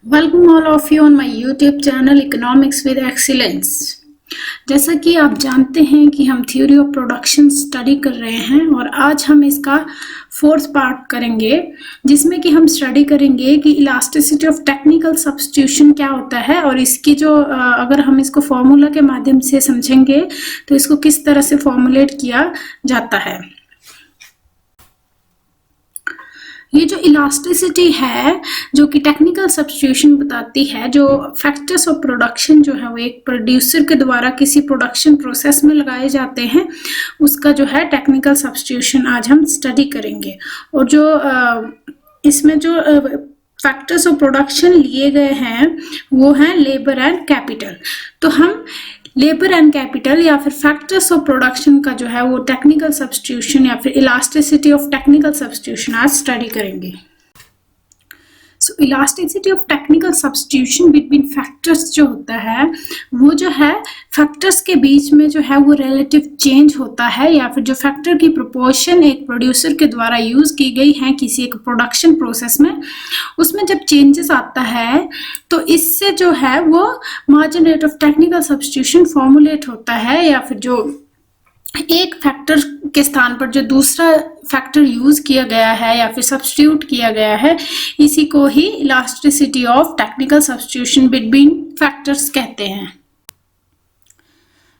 Welcome all of you on my YouTube channel economics with excellence. जैसा कि आप जानते हैं कि हम थ्योरी ऑफ प्रोडक्शन स्टडी कर रहे हैं और आज हम इसका फोर्थ पार्ट करेंगे, जिसमें कि हम स्टडी करेंगे कि इलास्टिसिटी ऑफ टेक्निकल सब्स्टिट्यूशन क्या होता है और इसकी जो अगर हम इसको फॉर्मूला के माध्यम से समझेंगे तो इसको किस तरह से फॉर्मुलेट किया जाता है। ये जो इलास्टिसिटी है जो कि टेक्निकल सब्स्टिट्यूशन बताती है, जो फैक्टर्स ऑफ प्रोडक्शन जो है वो एक प्रोड्यूसर के द्वारा किसी प्रोडक्शन प्रोसेस में लगाए जाते हैं, उसका जो है टेक्निकल सब्स्टिट्यूशन आज हम स्टडी करेंगे। और जो इसमें जो फैक्टर्स ऑफ प्रोडक्शन लिए गए हैं वो हैं लेबर एंड कैपिटल। तो हम लेबर एंड कैपिटल या फिर फैक्टर्स ऑफ प्रोडक्शन का जो है वो टेक्निकल सब्स्टिट्यूशन या फिर इलास्टिसिटी ऑफ टेक्निकल सब्स्टिट्यूशन आज स्टडी करेंगे। So elasticity of technical substitution between factors जो होता है वो जो है फैक्टर्स के बीच में जो है वो रिलेटिव चेंज होता है, या फिर जो फैक्टर की प्रोपोर्शन एक प्रोड्यूसर के द्वारा यूज की गई है किसी एक प्रोडक्शन प्रोसेस में, उसमें जब चेंजेस आता है तो इससे जो है वो margin rate of technical substitution formulate होता है, या फिर जो एक फैक्टर के स्थान पर जो दूसरा फैक्टर यूज किया गया है या फिर सब्स्टिट्यूट किया गया है, इसी को ही elasticity of technical substitution between factors कहते हैं।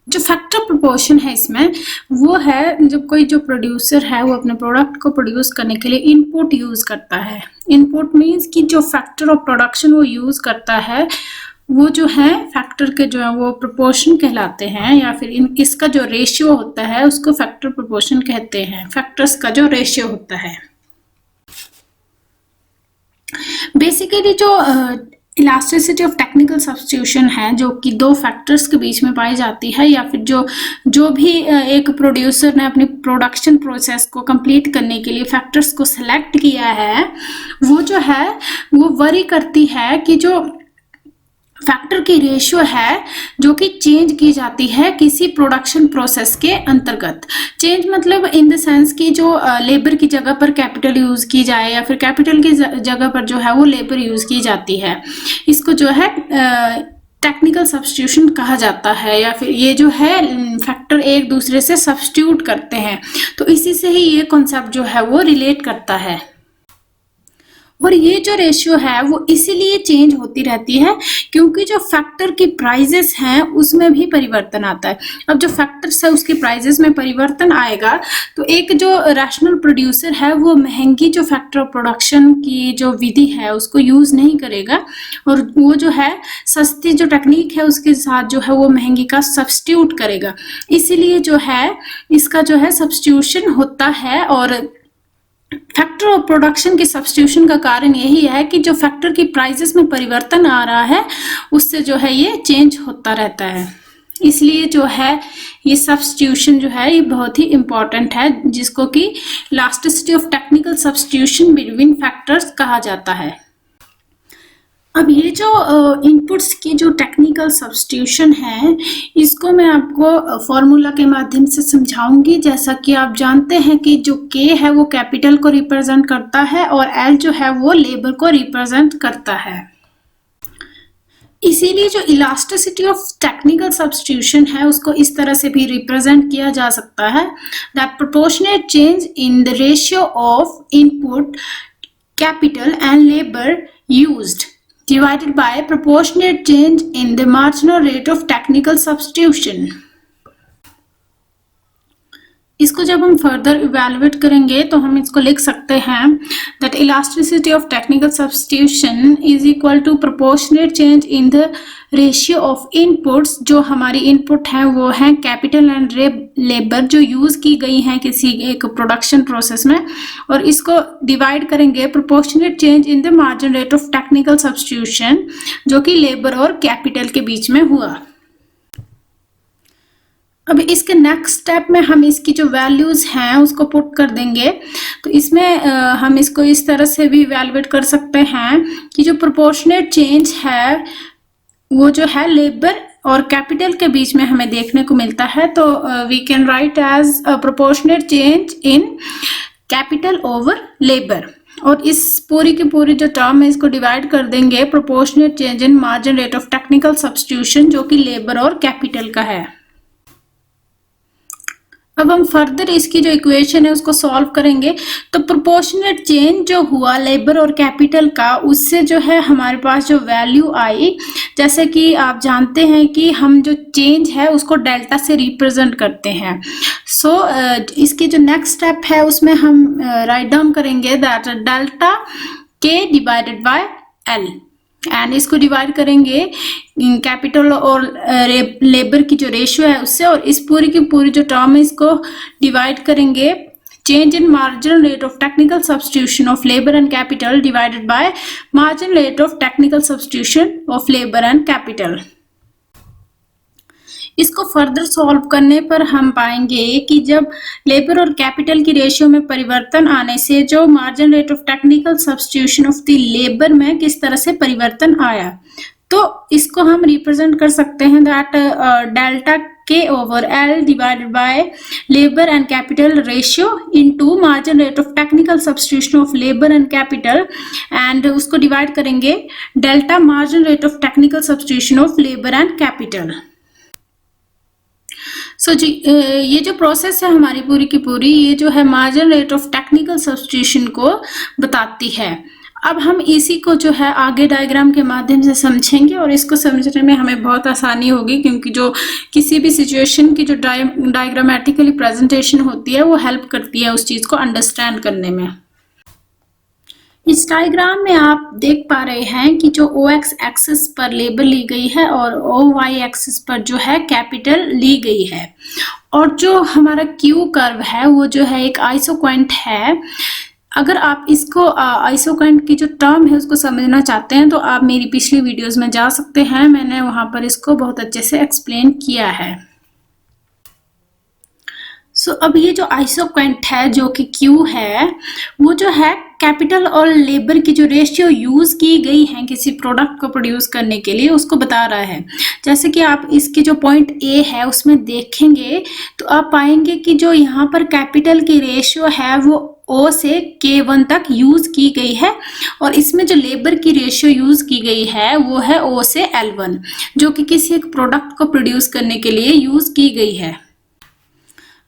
जो फैक्टर प्रोपोर्शन है इसमें वो है जब कोई जो प्रोड्यूसर है वो अपने प्रोडक्ट को प्रोड्यूस करने के लिए इनपुट यूज करता है। इनपुट मीन्स कि जो फैक्टर ऑफ प्रोडक्शन वो यूज करता है वो जो है फैक्टर के जो है वो प्रोपोर्शन कहलाते हैं, या फिर इसका जो रेशियो होता है उसको फैक्टर प्रोपोर्शन कहते हैं। फैक्टर्स का जो रेशियो होता है बेसिकली जो इलास्टिसिटी ऑफ टेक्निकल सब्स्टिट्यूशन है जो कि दो फैक्टर्स के बीच में पाई जाती है, या फिर जो भी एक प्रोड्यूसर ने अपनी प्रोडक्शन प्रोसेस को कंप्लीट करने के लिए फैक्टर्स को सिलेक्ट किया है, वो जो है वो वरी करती है कि जो फैक्टर की रेशियो है जो कि चेंज की जाती है किसी प्रोडक्शन प्रोसेस के अंतर्गत। चेंज मतलब इन द सेंस कि जो लेबर की जगह पर कैपिटल यूज की जाए या फिर कैपिटल की जगह पर जो है वो लेबर यूज की जाती है, इसको जो है टेक्निकल सब्स्टिट्यूशन कहा जाता है। या फिर ये जो है फैक्टर एक दूसरे से सब्स्टिट्यूट करते हैं, तो इसी से ही ये कॉन्सेप्ट जो है वो रिलेट करता है। और ये जो रेशियो है वो इसीलिए चेंज होती रहती है क्योंकि जो फैक्टर की प्राइजेस हैं उसमें भी परिवर्तन आता है। अब जो फैक्टर्स है उसके प्राइजेस में परिवर्तन आएगा तो एक जो रैशनल प्रोड्यूसर है वो महंगी जो फैक्टर ऑफ प्रोडक्शन की जो विधि है उसको यूज नहीं करेगा, और वो जो है सस्ती जो टेक्निक है उसके साथ जो है वो महंगी का सब्स्टिट्यूट करेगा। इसीलिए जो है इसका जो है सब्स्टिट्यूशन होता है। और फैक्टर ऑफ प्रोडक्शन के सब्स्टिट्यूशन का कारण यही है कि जो फैक्टर की प्राइसेस में परिवर्तन आ रहा है उससे जो है ये चेंज होता रहता है। इसलिए जो है ये सब्स्टिट्यूशन जो है ये बहुत ही इंपॉर्टेंट है, जिसको कि elasticity of technical substitution between factors कहा जाता है। अब ये जो इनपुट्स की जो टेक्निकल सब्स्टिट्यूशन है इसको मैं आपको फॉर्मूला के माध्यम से समझाऊंगी। जैसा कि आप जानते हैं कि जो K है वो कैपिटल को रिप्रेजेंट करता है और L जो है वो लेबर को रिप्रेजेंट करता है। इसीलिए जो इलास्टिसिटी ऑफ टेक्निकल सब्स्टिट्यूशन है उसको इस तरह से भी रिप्रेजेंट किया जा सकता है, that proportionate change in the ratio of input capital and labour used divided by proportionate change in the marginal rate of technical substitution। इसको जब हम फर्दर इवेलुएट करेंगे तो हम इसको लिख सकते हैं that elasticity of technical substitution is equal to proportionate change in the ratio of inputs। जो हमारी इनपुट है वो है कैपिटल एंड लेबर जो यूज की गई हैं किसी एक प्रोडक्शन प्रोसेस में, और इसको डिवाइड करेंगे proportionate change in the margin rate of technical substitution जो कि लेबर और कैपिटल के बीच में हुआ। अब इसके नेक्स्ट स्टेप में हम इसकी जो वैल्यूज हैं उसको पुट कर देंगे। तो इसमें हम इसको इस तरह से भी इवैल्यूएट कर सकते हैं कि जो प्रोपोर्शनेट चेंज है वो जो है लेबर और कैपिटल के बीच में हमें देखने को मिलता है, तो we can write as proportionate change in capital over labour. और इस पूरी की पूरी जो टर्म है इसको डिवाइड कर देंगे proportionate change in margin rate of technical substitution जो कि लेबर और कैपिटल का है। अब हम फर्दर इसकी जो इक्वेशन है उसको सॉल्व करेंगे। तो प्रोपोर्शनेट चेंज जो हुआ लेबर और कैपिटल का, उससे जो है हमारे पास जो वैल्यू आई, जैसे कि आप जानते हैं कि हम जो चेंज है उसको डेल्टा से रिप्रेजेंट करते हैं। सो इसकी जो नेक्स्ट स्टेप है उसमें हम राइट डाउन करेंगे दैट डेल्टा के डिवाइडेड बाय एल, एंड इसको डिवाइड करेंगे कैपिटल और लेबर की जो रेशियो है उससे, और इस पूरी की पूरी जो टर्म है इसको डिवाइड करेंगे change in marginal rate of technical substitution of labour and capital divided by marginal rate of technical substitution of labour and capital. इसको फर्दर सॉल्व करने पर हम पाएंगे कि जब लेबर और कैपिटल की रेशियो में परिवर्तन आने से जो margin rate of technical substitution of the labour में किस तरह से परिवर्तन आया, तो इसको हम रिप्रेजेंट कर सकते हैं that delta K over L divided by labour and capital ratio into margin rate of technical substitution of labour and capital, and उसको डिवाइड करेंगे delta margin rate of technical substitution of labour and capital. So जी ये जो process है हमारी पूरी की पूरी, ये जो है margin rate of technical substitution को बताती है। अब हम इसी को जो है आगे डायग्राम के माध्यम से समझेंगे और इसको समझने में हमें बहुत आसानी होगी, क्योंकि जो किसी भी सिचुएशन की जो डायग्रामेटिकली प्रेजेंटेशन होती है वो हेल्प करती है उस चीज को अंडरस्टैंड करने में। इस डायग्राम में आप देख पा रहे हैं कि जो OX एक्सिस पर लेबर ली गई है और OY एक्सिस पर जो है कैपिटल ली गई है, और जो हमारा Q कर्व है वो जो है एक आइसोक्वांट है। अगर आप इसको आइसोक्वांट की जो टर्म है उसको समझना चाहते हैं तो आप मेरी पिछली वीडियोस में जा सकते हैं, मैंने वहां पर इसको बहुत अच्छे से एक्सप्लेन किया है। सो अब ये जो आइसोक्वांट है जो कि Q है, वो जो है कैपिटल और लेबर की जो रेशियो यूज की गई है किसी प्रोडक्ट को प्रोड्यूस करने के लिए उसको बता रहा है। जैसे कि आप इसके जो पॉइंट A है उसमें देखेंगे तो आप पाएंगे कि जो यहाँ पर कैपिटल की रेशियो है वो O से K1 तक यूज की गई है, और इसमें जो लेबर की रेशियो यूज की गई है वो है O से L1, जो कि किसी एक प्रोडक्ट को प्रोड्यूस करने के लिए यूज की गई है।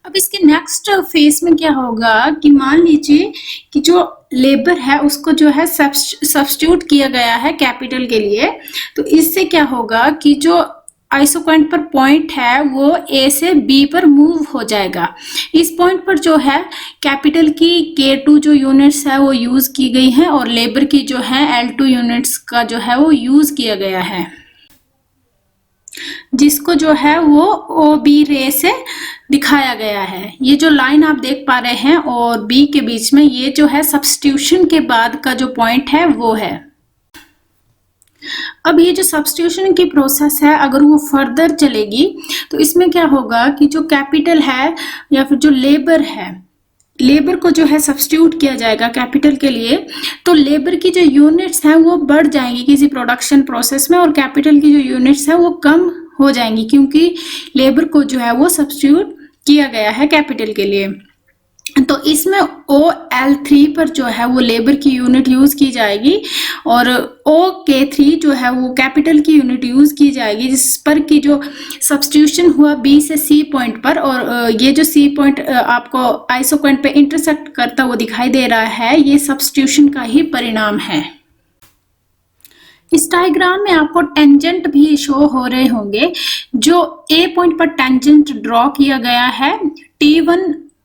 अब इसके नेक्स्ट फेज में क्या होगा कि मान लीजिए कि जो लेबर है उसको जो है सब्स्टिट्यूट किया गया है कैपिटल के लिए, तो इससे क्या होगा कि जो आइसोक्वांट पर पॉइंट है वो A से B पर मूव हो जाएगा। इस पॉइंट पर जो है कैपिटल की K2 जो यूनिट्स है वो यूज की गई है और लेबर की जो है L2 यूनिट्स का जो है वो यूज किया गया है, जिसको जो है वो OB रे से दिखाया गया है। ये जो लाइन आप देख पा रहे हैं और B के बीच में, ये जो है सब्स्टिट्यूशन के बाद का जो पॉइंट है वो है। अब ये जो सब्स्टिट्यूशन की प्रोसेस है अगर वो फर्दर चलेगी तो इसमें क्या होगा कि जो कैपिटल है या फिर जो लेबर है, लेबर को जो है सब्स्टिट्यूट किया जाएगा कैपिटल के लिए, तो लेबर की जो यूनिट्स हैं वो बढ़ जाएंगी किसी प्रोडक्शन प्रोसेस में और कैपिटल की जो यूनिट्स हैं वो कम हो जाएंगी, क्योंकि लेबर को जो है वो सब्स्टिट्यूट किया गया है कैपिटल के लिए। तो इसमें OL3 पर जो है वो लेबर की यूनिट यूज की जाएगी और OK3 जो है वो कैपिटल की यूनिट यूज की जाएगी, जिस पर की जो सब्स्टिट्यूशन हुआ B से C पॉइंट पर, और ये जो C पॉइंट आपको आइसोक्वांट पे इंटरसेक्ट करता हुआ दिखाई दे रहा है, ये सब्स्टिट्यूशन का ही परिणाम है। इस डायग्राम में आपको टेंजेंट भी शो हो रहे होंगे। जो A पॉइंट पर टेंजेंट ड्रॉ किया गया है,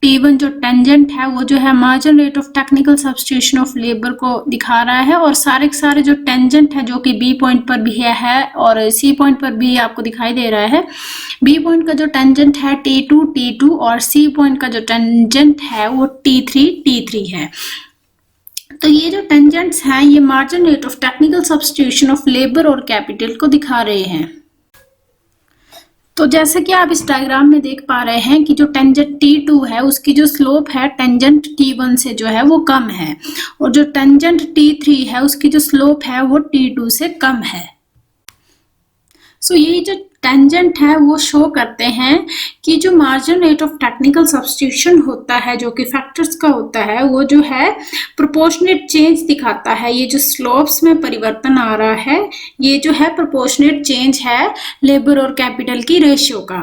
T1 जो टेंजेंट है वो जो है margin rate of technical substitution of labour को दिखा रहा है, और सारे के सारे जो टेंजेंट है जो कि B पॉइंट पर भी है और C पॉइंट पर भी आपको दिखाई दे रहा है। B पॉइंट का जो टेंजेंट है T2 और C पॉइंट का जो टेंजेंट है वो T3 है। तो ये जो टेंजेंट्स हैं ये margin rate of technical substitution of labour और कैपिटल को दिखा रहे हैं। तो जैसे कि आप इस डायग्राम में देख पा रहे हैं कि जो टेंजेंट T2 है उसकी जो स्लोप है टेंजेंट T1 से जो है वो कम है, और जो टेंजेंट T3 है उसकी जो स्लोप है वो T2 से कम है। सो ये जो टेंजेंट है वो शो करते हैं कि जो margin rate of technical substitution होता है जो कि फैक्टर्स का होता है वो जो है प्रोपोर्शनेट चेंज दिखाता है। ये जो स्लोप्स में परिवर्तन आ रहा है ये जो है प्रोपोर्शनेट चेंज है लेबर और कैपिटल की रेशियो का।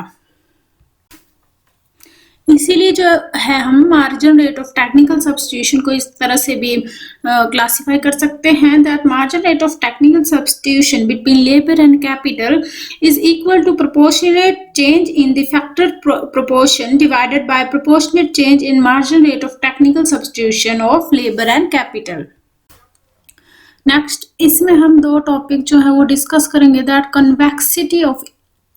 इसीलिए जो है हम margin rate of technical substitution को इस तरह से भी क्लासिफाई कर सकते हैं that margin rate of technical substitution between labour and capital is equal to proportionate change in the factor proportion divided by proportionate change in margin rate of technical substitution of labour and capital. Next इसमें हम दो topic जो है वो discuss करेंगे that convexity of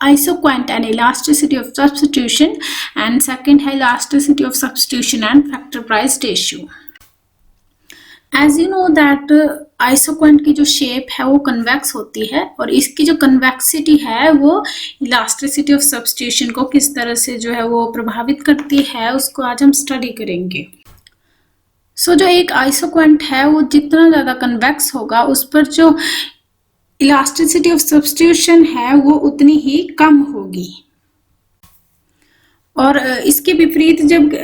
isoquant and elasticity of substitution and second है elasticity of substitution and factor price ratio। As you know that isoquant की जो शेप है वो कन्वेक्स होती है और इसकी जो कन्वेक्सिटी है वो elasticity of substitution को किस तरह से जो है वो प्रभावित करती है उसको आज हम स्टडी करेंगे। जो एक isoquant है वो जितना ज्यादा कन्वेक्स होगा उस पर जो इलास्टिसिटी ऑफ सब्स्टिट्यूशन है वो उतनी ही कम होगी और इसके विपरीत जब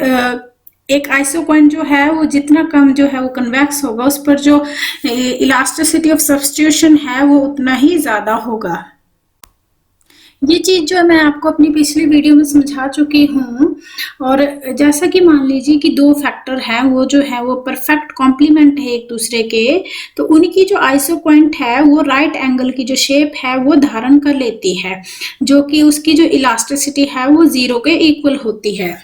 एक आइसोक्वांट जो है वो जितना कम जो है वो कन्वेक्स होगा उस पर जो इलास्टिसिटी ऑफ सब्स्टिट्यूशन है वो उतना ही ज्यादा होगा। ये चीज जो मैं आपको अपनी पिछली वीडियो में समझा चुकी हूँ और जैसा कि मान लीजिए कि दो फैक्टर हैं वो जो है वो परफेक्ट कॉम्प्लीमेंट है एक दूसरे के, तो उनकी जो आइसोक्वांट है वो राइट एंगल की जो शेप है वो धारण कर लेती है जो कि उसकी जो इलास्टिसिटी है वो 0 के इक्वल होती है।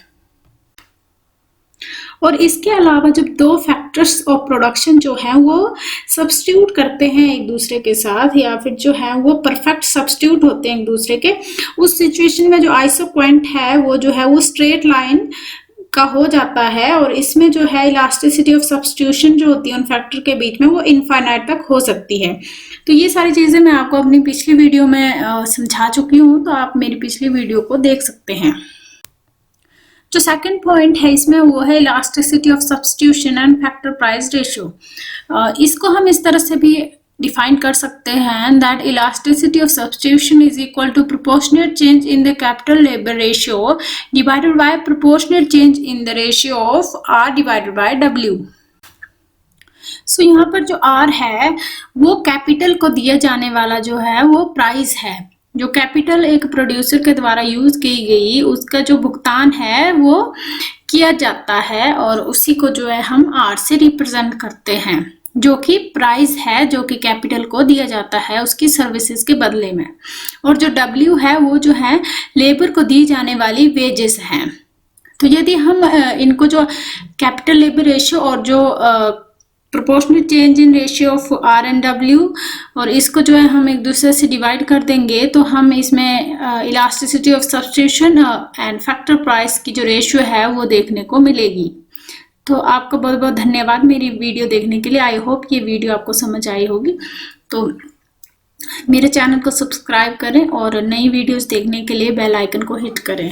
और इसके अलावा जब दो फैक्टर्स ऑफ प्रोडक्शन जो है वो सब्स्टिट्यूट करते हैं एक दूसरे के साथ या फिर जो है वो परफेक्ट सब्स्टिट्यूट होते हैं एक दूसरे के, उस सिचुएशन में जो आइसोक्वांट है वो जो है वो स्ट्रेट लाइन का हो जाता है और इसमें जो है इलास्टिसिटी ऑफ सब्स्टिट्यूशन जो होती है उन फैक्टर के बीच में वो इनफाइनाइट तक हो सकती है। तो ये सारी चीजें मैं आपको अपनी पिछली वीडियो में समझा चुकी हूँ, तो आप मेरी पिछली वीडियो को देख सकते हैं। जो सेकंड पॉइंट है इसमें वो है elasticity of substitution and factor price ratio. इसको हम इस तरह से भी डिफाइन कर सकते हैं that elasticity of substitution is equal to proportionate change in the capital labour ratio divided by proportionate change in the ratio of r divided by डब्ल्यू। सो यहाँ पर जो आर है वो कैपिटल को दिया जाने वाला जो है वो प्राइस है। जो कैपिटल एक प्रोड्यूसर के द्वारा यूज की गई उसका जो भुगतान है वो किया जाता है और उसी को जो है हम आर से रिप्रेजेंट करते हैं जो कि प्राइस है जो कि कैपिटल को दिया जाता है उसकी सर्विसेज के बदले में। और जो डब्ल्यू है वो जो है लेबर को दी जाने वाली वेजेस हैं। तो यदि हम इनको जो कैपिटल लेबर रेशियो और जो proportional change in ratio of R and W और इसको जो है हम एक दूसरे से डिवाइड कर देंगे तो हम इसमें elasticity of substitution and factor price की जो रेशियो है वो देखने को मिलेगी। तो आपका बहुत बहुत धन्यवाद मेरी वीडियो देखने के लिए। आई होप ये वीडियो आपको समझ आई होगी। तो मेरे चैनल को सब्सक्राइब करें और नई वीडियोस देखने के लिए बेल आइकन को हिट करें।